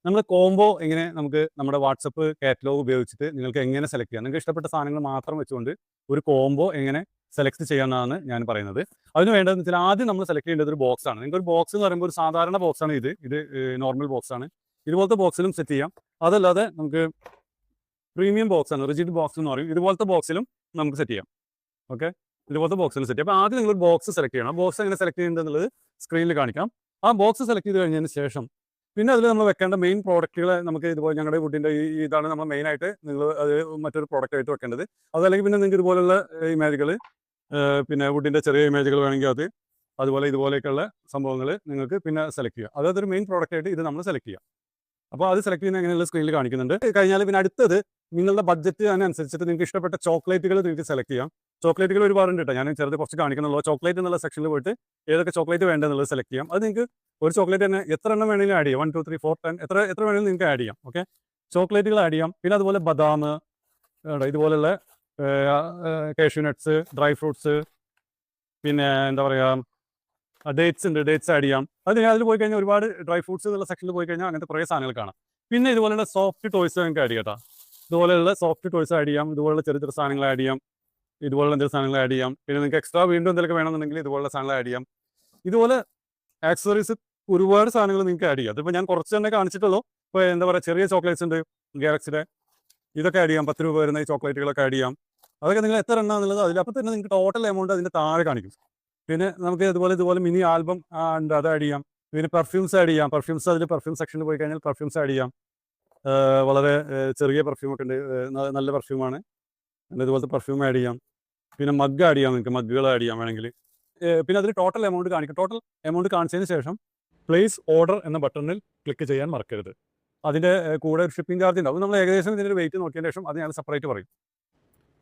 നമ്മൾ കോംബോ എങ്ങനെ നമുക്ക് നമ്മുടെ വാട്സപ്പ് കാറ്റലോഗ് ഉപയോഗിച്ചിട്ട് നിങ്ങൾക്ക് എങ്ങനെ സെലക്ട് ചെയ്യാം, നിങ്ങൾക്ക് ഇഷ്ടപ്പെട്ട സാധനങ്ങൾ മാത്രം വെച്ചുകൊണ്ട് ഒരു കോംബോ എങ്ങനെ സെലക്ട് ചെയ്യാമെന്നാണ് ഞാൻ പറയുന്നത്. അതിന് വേണ്ടതെന്ന് വെച്ചാൽ ആദ്യം നമ്മൾ സെലക്ട് ചെയ്യേണ്ടത് ഒരു ബോക്സ് ആണ്. നിങ്ങൾക്ക് ഒരു ബോക്സ് എന്ന് പറയുമ്പോൾ ഒരു സാധാരണ ബോക്സ് ആണ് ഇത് നോർമൽ ബോക്സ് ആണ്. ഇതുപോലത്തെ ബോക്സിലും സെറ്റ് ചെയ്യാം. അതല്ലാതെ നമുക്ക് പ്രീമിയം ബോക്സ് ആണ്, റിജിഡ് ബോക്സ് എന്ന് പറയും. ഇതുപോലത്തെ ബോക്സിലും നമുക്ക് സെറ്റ് ചെയ്യാം. ഓക്കെ, ഇതുപോലത്തെ ബോക്സിലും സെറ്റ് ചെയ്യാം. അപ്പോൾ ആദ്യം നിങ്ങൾ ബോക്സ് സെലക്ട് ചെയ്യണം. ആ ബോക്സ് എങ്ങനെ സെലക്ട് ചെയ്യേണ്ടത് എന്നുള്ളത് സ്ക്രീനിൽ കാണിക്കാം. ആ ബോക്സ് സെലക്ട് ചെയ്ത് കഴിഞ്ഞതിന് ശേഷം പിന്നെ അതിൽ നമ്മൾ വെക്കേണ്ട മെയിൻ പ്രോഡക്റ്റുകൾ നമുക്ക് ഇതുപോലെ ഞങ്ങളുടെ വുഡിൻ്റെ ഇതാണ് നമ്മൾ മെയിനായിട്ട് നിങ്ങൾ അത് മറ്റൊരു പ്രോഡക്റ്റ് ആയിട്ട് വെക്കേണ്ടത്. അതല്ലെങ്കിൽ പിന്നെ നിങ്ങൾക്ക് ഇതുപോലുള്ള ഇമേജുകൾ, പിന്നെ വുഡിൻ്റെ ചെറിയ ഇമേജുകൾ വേണമെങ്കിൽ അത്, അതുപോലെ ഇതുപോലെയൊക്കെയുള്ള സംഭവങ്ങൾ നിങ്ങൾക്ക് പിന്നെ സെലക്ട് ചെയ്യാം. അതൊരു മെയിൻ പ്രോഡക്റ്റ് ആയിട്ട് ഇത് നമ്മൾ സെലക്ട് ചെയ്യാം. അപ്പോൾ അത് സെലക്ട് ചെയ്യുന്ന എങ്ങനെയുള്ള സ്ക്രീനിൽ കാണിക്കുന്നുണ്ട്. കഴിഞ്ഞാൽ പിന്നെ അടുത്തത് നിങ്ങളുടെ ബഡ്ജറ്റ് അതിനനുസരിച്ചിട്ട് നിങ്ങൾക്ക് ഇഷ്ടപ്പെട്ട ചോക്ലേറ്റുകൾ നിങ്ങൾക്ക് സെലക്ട് ചെയ്യാം. ചോക്ലേറ്റുകൾ ഒരുപാടുണ്ട് കേട്ടോ, ഞാൻ ചെറുത് കുറച്ച് കാണിക്കുന്നുള്ളൂ. ചോക്ലേറ്റ് എന്നുള്ള സെക്ഷനിൽ പോയിട്ട് ഏതൊക്കെ ചോക്ലേറ്റ് വേണ്ടതെന്നുള്ളത് സെലക്ട് ചെയ്യാം. അത് നിങ്ങൾക്ക് ഒരു ചോക്ലേറ്റ് തന്നെ എത്ര എണ്ണം വേണമെങ്കിലും ആഡ് ചെയ്യാം. 1 2 3 4 10 എത്ര വേണമെങ്കിലും നിങ്ങൾക്ക് ആഡ് ചെയ്യാം. ഓക്കെ, ചോക്ലേറ്റുകൾ ആഡ് ചെയ്യാം. പിന്നെ അതുപോലെ ബദാം, ഇതുപോലുള്ള കാഷ്യൂ നട്ട്സ്, ഡ്രൈ ഫ്രൂട്ട്സ്, പിന്നെ എന്താ പറയുക, ഡേറ്റ്സ് ഉണ്ട്, ഡേറ്റ്സ് ആഡ് ചെയ്യാം. അതിൽ പോയി കഴിഞ്ഞാൽ ഒരുപാട് ഡ്രൈ ഫ്രൂട്ട്സ് എന്നുള്ള സെക്ഷനിൽ പോയി കഴിഞ്ഞാൽ അങ്ങനത്തെ കുറേ സാധനങ്ങൾ കാണാം. പിന്നെ ഇതുപോലുള്ള സോഫ്റ്റ് ടോയ്സ് നിങ്ങൾക്ക് ആഡ് ചെയ്യാം കേട്ടോ. ഇതുപോലെയുള്ള സോഫ്റ്റ് ടോയ്സ് ആഡ് ചെയ്യാം. ഇതുപോലുള്ള ചെറിയ ചെറിയ സാധനങ്ങൾ ആഡ് ചെയ്യാം. ഇതുപോലുള്ള എന്തെങ്കിലും സാധനങ്ങൾ ആഡ് ചെയ്യാം. പിന്നെ നിങ്ങൾക്ക് എക്സ്ട്രാ വീണ്ടും എന്തെങ്കിലും വേണമെന്നുണ്ടെങ്കിൽ ഇതുപോലുള്ള സാധനങ്ങൾ ആഡ് ചെയ്യാം. ഇതുപോലെ ആക്സസറീസ് ഒരുപാട് സാധനങ്ങൾ നിങ്ങൾക്ക് ആഡ് ചെയ്യാം. അതിപ്പോൾ ഞാൻ കുറച്ച് തന്നെ കാണിച്ചിട്ടുള്ളൂ. ഇപ്പോൾ എന്താ പറയുക, ചെറിയ ചോക്ലേറ്റ്സ് ഉണ്ട്, ഗാലക്സിയുടെ, ഇതൊക്കെ ആഡ് ചെയ്യാം. 10 രൂപ വരുന്ന ഈ ചോക്ലേറ്റുകളൊക്കെ ആഡ് ചെയ്യാം. അതൊക്കെ നിങ്ങൾ എത്ര എണ്ണം എന്നുള്ളത് അതിലപ്പോൾ തന്നെ നിങ്ങൾക്ക് ടോട്ടൽ എമൗണ്ട് അതിൻ്റെ താഴെ കാണിക്കും. പിന്നെ നമുക്ക് ഇതുപോലെ മിനി ആൽബം ഉണ്ട്, അത് ആഡ് ചെയ്യാം. പിന്നെ പെർഫ്യൂംസ് ആഡ് ചെയ്യാം. പെർഫ്യൂംസ് അതിൽ പെർഫ്യൂം സെക്ഷനിൽ പോയി കഴിഞ്ഞാൽ പെർഫ്യൂംസ് ആഡ് ചെയ്യാം. വളരെ ചെറിയ പെർഫ്യൂമൊക്കെ ഉണ്ട്, നല്ല പെർഫ്യൂമാണ്. ഇതുപോലത്തെ പെർഫ്യൂം ആഡ് ചെയ്യാം. പിന്നെ മഗ് ആഡ് ചെയ്യാം, നിങ്ങൾക്ക് മഗ്ഗുകൾ ആഡ് ചെയ്യാം വേണമെങ്കിൽ. പിന്നെ അതിൽ ടോട്ടൽ എമൗണ്ട് കാണിക്കും. ടോട്ടൽ എമൗണ്ട് കാണിച്ചതിന് ശേഷം പ്ലേസ് ഓർഡർ എന്ന ബട്ടണിൽ ക്ലിക്ക് ചെയ്യാൻ മറക്കരുത്. അതിൻ്റെ കൂടെ ഒരു ഷിപ്പിംഗ് ചാർജ് ഉണ്ടാവും. നമ്മൾ ഏകദേശം ഇതിൻ്റെ വെയിറ്റ് നോക്കിയതിന് ശേഷം അത് ഞാൻ സെപ്പറേറ്റ് പറയും.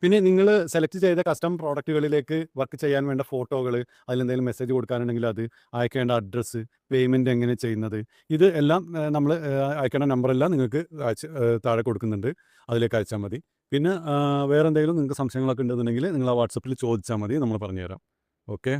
പിന്നെ നിങ്ങൾ സെലക്ട് ചെയ്ത കസ്റ്റം പ്രോഡക്റ്റുകളിലേക്ക് വർക്ക് ചെയ്യാൻ വേണ്ട ഫോട്ടോകൾ, അതിലെന്തെങ്കിലും മെസ്സേജ് കൊടുക്കാനുണ്ടെങ്കിൽ അത്, അയക്കേണ്ട അഡ്രസ്സ്, പേയ്മെൻറ്റ് എങ്ങനെ ചെയ്യുന്നത്, ഇത് എല്ലാം നമ്മൾ അയക്കേണ്ട നമ്പറെല്ലാം നിങ്ങൾക്ക് താഴെ കൊടുക്കുന്നുണ്ട്. അതിലേക്ക് അയച്ചാൽ മതി. പിന്നെ വേറെ എന്തെങ്കിലും നിങ്ങൾക്ക് സംശയങ്ങളൊക്കെ ഉണ്ടെന്നുണ്ടെങ്കിൽ നിങ്ങൾ ആ വാട്സപ്പിൽ ചോദിച്ചാൽ മതി, നമ്മൾ പറഞ്ഞുതരാം. ഓക്കെ.